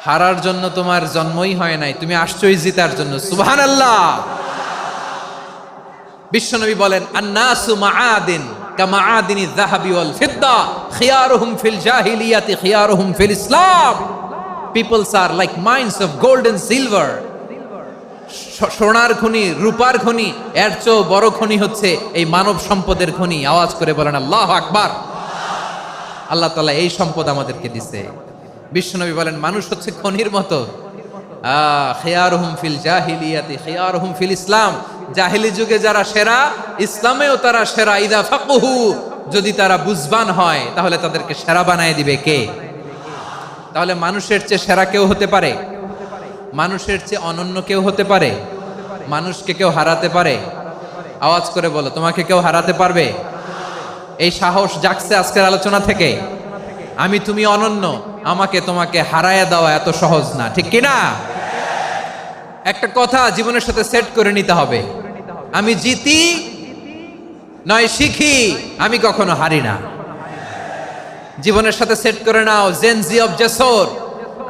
হারার জন্য তোমার জন্মই হয় নাই, তুমি আসছই জিতার জন্য। সুবহানাল্লাহ। বিশ্বনবী বলেন, আন্নাসু মাআদিন কামাআদিনি যাহাবি ওয়াল ফিদ্দা খিয়ারুহুম ফিল জাহিলিয়াতি খিয়ারুহুম ফিল ইসলাম। Peoples are like mines of gold and silver. সোনার খনি, রূপার খনি, এর চেয়েও বড় খনি হচ্ছে এই মানব সম্পদের খনি। আওয়াজ করে বলেন আল্লাহু আকবার। আল্লাহ তাআলা এই সম্পদ আমাদেরকে দিয়েছে। বিশ্বনবী বলেন, মানুষ হচ্ছে খনির মতো। খিয়ারুহুম ফিল জাহিলিয়াতি খিয়ারুহুম ফিল ইসলাম। জাহিলি যুগে যারা সেরা, ইসলামেও তারা সেরা। ইদা ফাকুহু, যদি তারা বুঝবান হয় তাহলে তাদেরকে সেরা বানায় দিবে কে? তাহলে মানুষের চেয়ে সেরা কেউ হতে পারে? মানুষের চেয়ে অনন্য কেউ হতে পারে? মানুষকে কেউ হারাতে পারে? আওয়াজ করে বলো, তোমাকে কেউ হারাতে পারবে? এই সাহস জাগছে আজকের আলোচনা থেকে। আমি তুমি অনন্য, আমাকে তোমাকে হারায়া দেওয়া এত সহজ না, ঠিক কি না? একটা কথা জীবনের সাথে সেট করে নিতে হবে, আমি জিতি নয় শিখি, আমি কখনো হারি না। জীবনের সাথে সেট করে নাও, জেনজি অফ জেসর,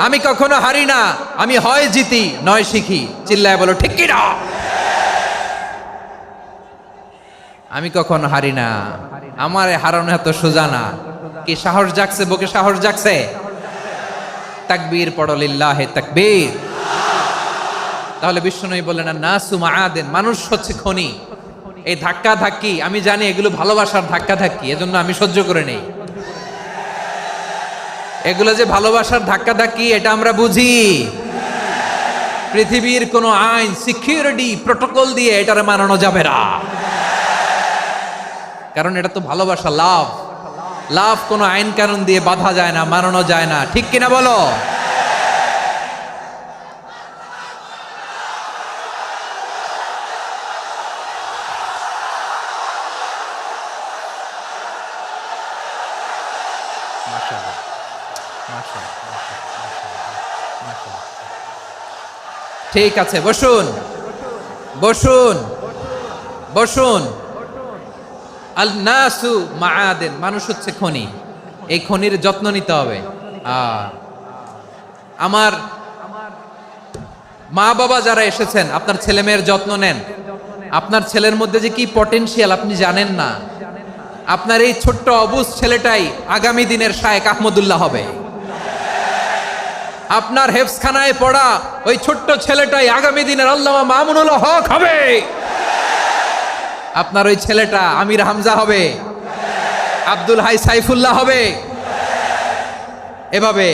আমি কখনো হারি না, আমি হয় জিতি নয় শিখি। চিল্লায় বলো ঠিক কি না? আমি কখনো হারি না, আমার হারানো এত সোজা না। কি সাহস জাগছে? বুকে সাহস জাগছে? তাকবীর পড়ো, লিল্লাহে তাকবীর। তাহলে বিশ্বনবী বললেন, নাসু মাআদিন, মানুষ হচ্ছে খনি। এই ধাক্কা ধাক্কি আমি জানি এগুলো ভালোবাসার ধাক্কা ধাক্কি, এজন্য আমি সহ্য করে নেই। এগুলো যে ভালোবাসার ধাক্কা ধাক্কি এটা আমরা বুঝি। পৃথিবীর কোন আইন, সিকিউরিটি, প্রটোকল দিয়ে এটারে মানানো যাবে না, কারণ এটা তো ভালোবাসা, লাভ। লাভ কোনো আইন কানুন দিয়ে বাধা যায় না, মানানো যায় না, ঠিক কিনা বলো? ঠিক আছে, বসুন বসুন বসুন। আল নাসু মাআদিন, মানুষ হচ্ছে খনি। এই খনির যত্ন নিতে হবে। আমার মা বাবা যারা এসেছেন, আপনার ছেলে মেয়ের যত্ন নেন। আপনার ছেলের মধ্যে যে কি পটেনশিয়াল আপনি জানেন না। আপনার এই ছোট্ট অবুজ ছেলেটাই আগামী দিনের শায়েখ আহমদুল্লাহ হবে। আপনার হেফজখানায় পড়া ওই ছোট্ট ছেলেটাই আগামী দিনের আল্লামা মামুনুল হক হবে। আপনার ওই ছেলেটা আমির হামজা হবে, আব্দুল হাই সাইফুল্লাহ হবে। এভাবে